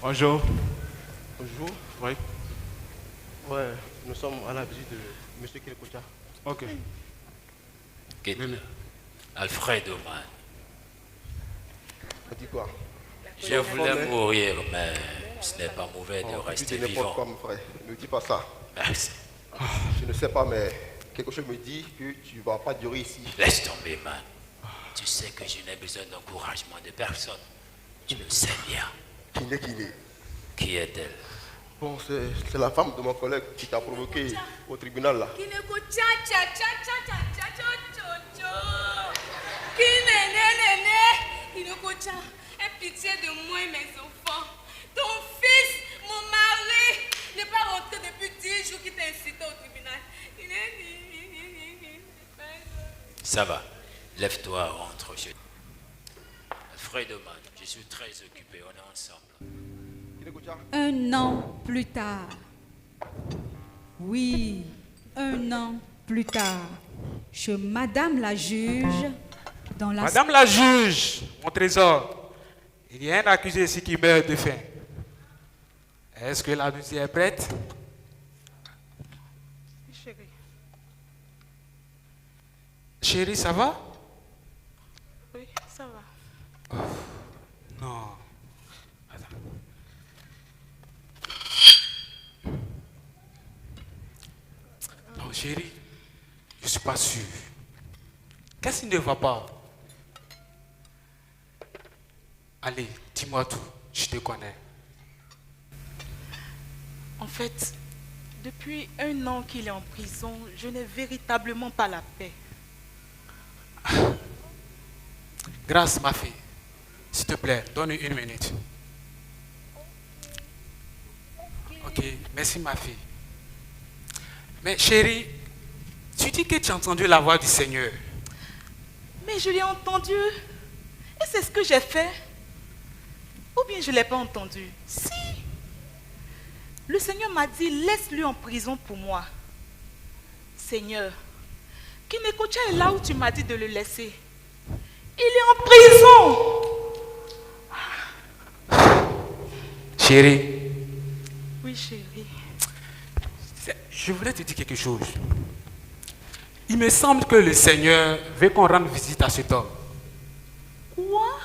Bonjour. Bonjour. Oui. Ouais, nous sommes à la visite de M. Kirekocha. Ok. Quitte-le. Alfredo, man. On dit quoi? Je voulais mourir, mais ce n'est pas mauvais de Tu rester dis n'importe quoi, vivant. mon frère. Ne dis pas ça. Merci. Je ne sais pas, mais quelque chose me dit que tu ne vas pas durer ici. Laisse tomber, man. Tu sais que je n'ai besoin d'encouragement de personne. Tu le sais bien. Qui est? Qui est-elle? Bon, c'est la femme de mon collègue qui t'a provoqué au tribunal là. Kinekocha, aie pitié de moi et mes enfants. Ton fils, mon mari, n'est pas rentré depuis 10 jours qu'il t'a incité au tribunal. Ça va. Lève-toi, rentre. Alfredo, man, je suis très occupé. On est ensemble. Kirekocha, 1 an plus tard. Oui, 1 an plus tard. Chez Madame la juge, dans la... Madame la juge, mon trésor, il y a un accusé ici qui meurt de faim. Est-ce que la dossier est prête? Chérie. Chérie, ça va? Oui, ça va. Non. Attends. Non, chérie, je ne suis pas sûr. Qu'est-ce qui ne va pas? Allez, dis-moi tout, je te connais. En fait, depuis 1 an qu'il est en prison, je n'ai véritablement pas la paix. Grâce, ma fille. S'il te plaît, donne 1 minute. Ok, merci, ma fille. Mais chérie, tu dis que tu as entendu la voix du Seigneur. Mais je l'ai entendu. Et c'est ce que j'ai fait. Ou bien je ne l'ai pas entendu. Si. Le Seigneur m'a dit, laisse-le en prison pour moi. Seigneur, Kinekocha est là où tu m'as dit de le laisser. Il est en prison. Chérie, Oui, chérie. je voulais te dire quelque chose. Il me semble que le Seigneur veut qu'on rende visite à cet homme. Quoi?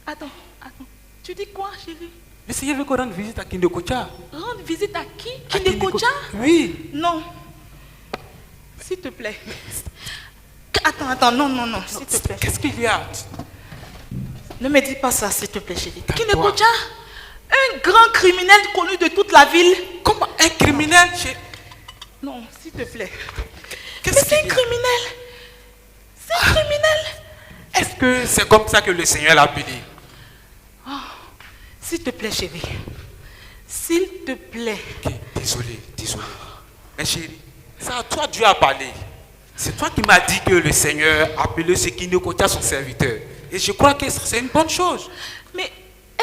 Attends. Tu dis quoi, chérie? Le Seigneur veut qu'on rende visite à Kinekocha. Rendre visite à qui? À Kinekocha? Oui. Non. S'il te plaît. Attends, non, s'il te plaît. Qu'est-ce qu'il y a? Ne me dis pas ça, s'il te plaît, chérie. Calme-toi. Kinekocha, un grand criminel connu de toute la ville. Comment un criminel Non, s'il te plaît. Qu'est-ce Mais c'est qu'il un y a? criminel. C'est un criminel. Est-ce que c'est comme ça que le Seigneur l'a appelé? S'il te plaît, chérie. S'il te plaît. Ok, désolé. Mais chérie, c'est à toi Dieu a parlé. C'est toi qui m'as dit que le Seigneur a appelé ce Kinekocha son serviteur. Et je crois que c'est une bonne chose. Mais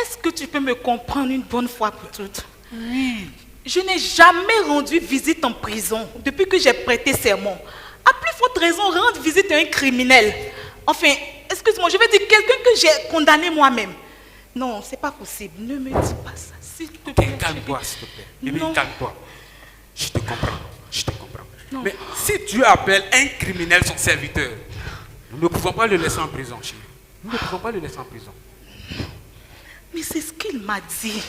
est-ce que tu peux me comprendre une bonne fois pour toutes? Oui. Je n'ai jamais rendu visite en prison depuis que j'ai prêté serment. À plus forte raison, rendre visite à un criminel. Enfin, excuse-moi, je vais dire quelqu'un que j'ai condamné moi-même. Non, c'est pas possible. Ne me dis pas ça, s'il te plaît. Ok, calme-toi, s'il te plaît. Bébé, Non. calme-toi. Je te comprends. Non. Mais si Dieu appelle un criminel son serviteur, nous ne pouvons pas le laisser en prison, chérie. Nous ne pouvons pas le laisser en prison. Mais c'est ce qu'il m'a dit.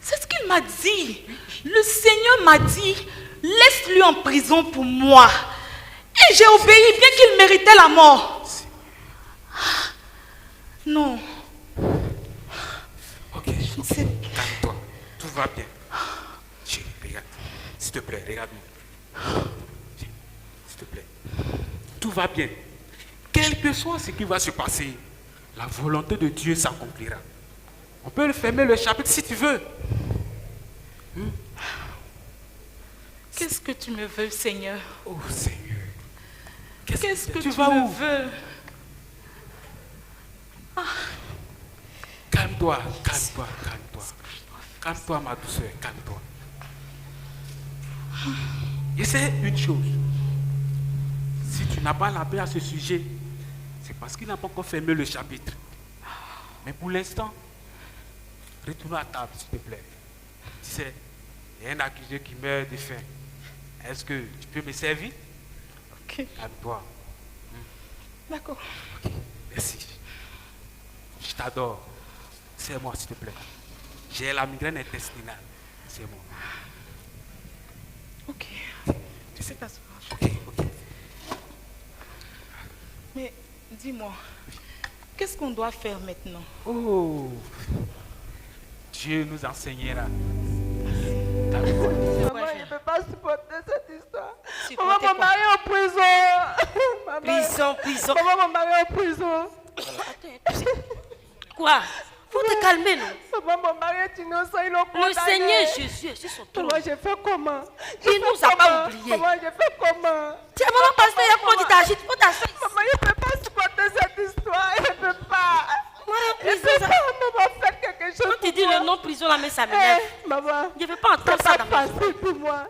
C'est ce qu'il m'a dit. Le Seigneur m'a dit, laisse-le en prison pour moi. Et j'ai obéi bien qu'il méritait la mort. Non. Ok, sais- calme-toi. Tout va bien. Chérie, regarde. S'il te plaît, regarde-moi. S'il te plaît. Tout va bien. Quel que soit ce qui va se passer, la volonté de Dieu s'accomplira. On peut le fermer le chapitre si tu veux. Qu'est-ce que tu me veux, Seigneur? Oh Seigneur. Qu'est-ce que tu vas me où? veux? Calme-toi. Calme-toi, ma douceur, calme-toi. Et c'est une chose. Si tu n'as pas la paix à ce sujet, c'est parce qu'il n'a pas encore fermé le chapitre. Mais pour l'instant, retournons à table, s'il te plaît. Tu sais, il y a un accusé qui meurt de faim. Est-ce que tu peux me servir? Ok, Calme-toi. d'accord. Ok, merci. Je t'adore. C'est moi, s'il te plaît. J'ai la migraine intestinale. C'est moi. Ok. Tu sais t'asseoir. Ok, ok. Mais dis-moi, qu'est-ce qu'on doit faire maintenant? Oh, Dieu nous enseignera. D'accord. Maman, je ne peux pas supporter cette histoire. Supporter Maman, mon quoi? mari est en prison. Maman, Prison. Maman, mon mari est en prison. Quoi? Faut te calmer, non? Maman, mon mari est innocent, ils l'ont condamné. Le Seigneur Jésus est sur son trône. Maman, j'ai fait comment? Il nous a pas oubliés. Maman, j'ai fait comment? Tiens, maman, pasteur, il y a comment tu t'agites? Faut t'asseoir ici. Maman, je ne peux pas supporter cette histoire. Je ne peux pas. Voilà, Je ne prison, peux ça. pas. Maman, faites quelque chose. Quand tu dis pour moi. le nom prison, là, mais ça m'énerve. Eh, maman, Je ne veux pas entendre c'est ça pas dans ma vie. facile pour moi.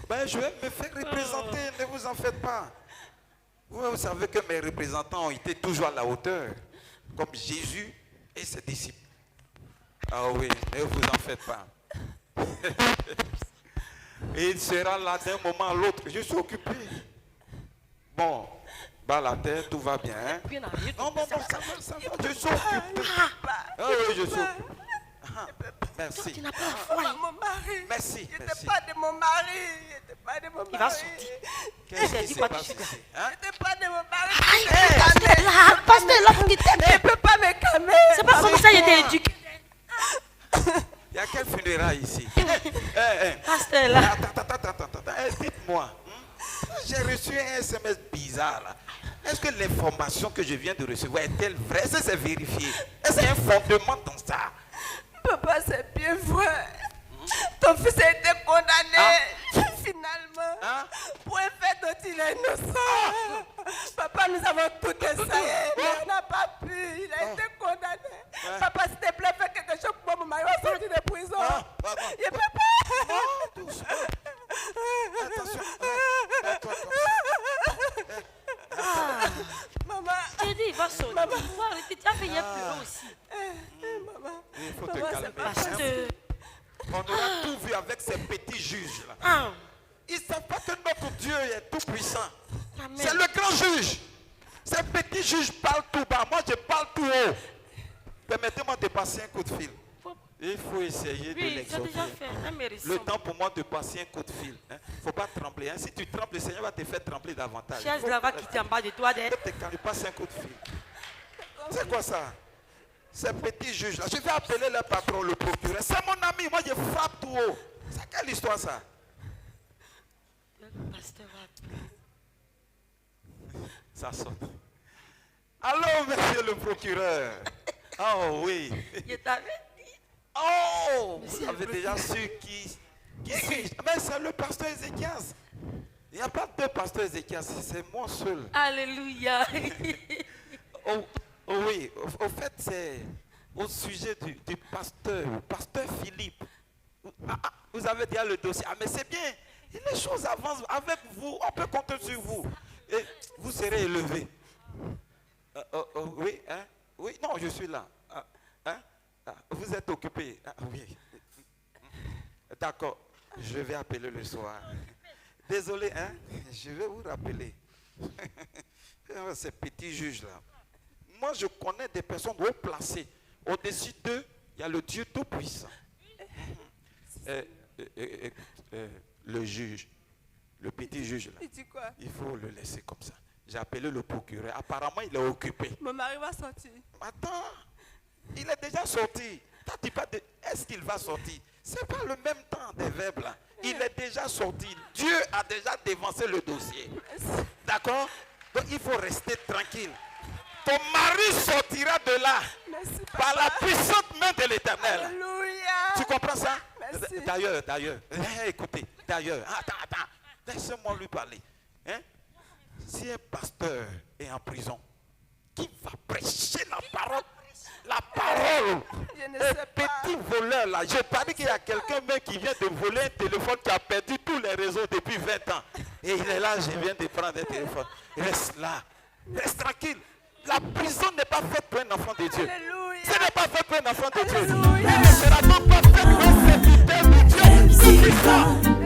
Ben, je vais me faire représenter, ne vous en faites pas. Vous savez que mes représentants ont été toujours à la hauteur, comme Jésus et ses disciples. Ah oui, ne vous en faites pas. Et il sera là d'un moment à l'autre. Je suis occupé. Bon, bas la terre, tout va bien. Hein? Bien arrivé, Non, ça va. Je suis occupé. Ah oui, je suis occupé. Ah, merci. Tu n'as pas la foi. Maman, mon mari. Merci, Je merci. n'étais pas de mon mari. Je n'étais pas de mon mari. Il va sortir. Qu'est-ce J'ai qui dit s'est quoi, passé tu ici, hein? Je n'étais pas de mon mari. Aïe, là, pasteur, là, faut qu'il t'aide. Je ne peux pas me calmer. C'est pas comme ça, il était éduqué. Il y a quel funérail ici? Pasteur, là. Attends. Dites-moi, j'ai reçu un SMS bizarre là. Est-ce que l'information que je viens de recevoir est-elle vraie? Est-ce que c'est vérifié? Est-ce qu'il y a un fondement dans ça? Papa, c'est bien vrai. Ton fils a été condamné finalement pour un fait dont il est innocent. Papa, nous avons tout essayé, mais on n'a pas pu. Il a été condamné. Papa, s'il te plaît, fais quelque chose pour moi. Mon mari va sortir de prison. Il ne peut pas. Doucement. Attention. Maman, J'ai dit, il va sortir. Faut arrêter. Tu as fait hier plus haut aussi. maman. Il faut te calmer. Pasteur. On aura tout vu avec ces petits juges là. Ah, Ils ne savent pas que notre Dieu est tout puissant. amen. C'est le grand juge. Ces petits juges parlent tout bas. Moi, je parle tout haut. Permettez-moi de passer un coup de fil. Il faut essayer de Oui, j'ai l'exhorter. déjà fait. Un mérite. Le temps pour moi de passer un coup de fil. Il ne faut pas trembler. Hein. Si tu trembles, le Seigneur va te faire trembler davantage. Chaise là va quitter en bas de toi. Quand il passe un coup de fil. C'est quoi ça? Ces petits juges-là. Je vais appeler le patron, le procureur. C'est mon ami. Moi, je frappe tout haut. C'est quelle histoire ça? Le pasteur va. Ça sonne. Allô, monsieur le procureur. Oh oui. Je t'avais dit. Oh, vous avez déjà su qui suis-je? Mais c'est le pasteur Ézéchias. Il n'y a pas deux pasteurs Ézéchias, c'est moi seul. Alléluia. Oh oui, au fait, c'est au sujet du pasteur Philippe. Vous avez déjà le dossier. Ah, mais c'est bien. Et les choses avancent avec vous. On peut compter sur vous. Et vous serez élevé. Oui, hein? Oui, non, je suis là. Vous êtes occupé. Oui. D'accord. Je vais appeler le soir. Désolé, hein? Je vais vous rappeler. Ces petits juges-là. Moi, je connais des personnes haut placées. Au-dessus d'eux, il y a le Dieu Tout-Puissant. Le juge, le petit juge, là, Il dit quoi? il faut le laisser comme ça. J'ai appelé le procureur. Apparemment, il est occupé. Mon mari va sortir. Attends, il est déjà sorti. T'as dit pas de... Est-ce qu'il va sortir? C'est pas le même temps des verbes là. Il est déjà sorti. Dieu a déjà dévancé le dossier. D'accord? Donc il faut rester tranquille. Ton mari sortira de là. Merci, Par la puissante main de l'Éternel. Alléluia. Tu comprends ça? Merci. D'ailleurs, écoutez, attends, laissez-moi lui parler. Hein? Si un pasteur est en prison, qui va prêcher la parole? Je ne Un sais pas. petit voleur là, je parie qu'il y a quelqu'un même qui vient de voler un téléphone qui a perdu tous les réseaux depuis 20 ans. Et il est là, je viens de prendre un téléphone. Reste là, reste tranquille. La prison n'est pas faite pour un enfant de Dieu. Alléluia. Ce n'est pas fait pour un enfant de Dieu. Il ne sera donc pas fait pour un serviteur de Dieu. Oublie ça.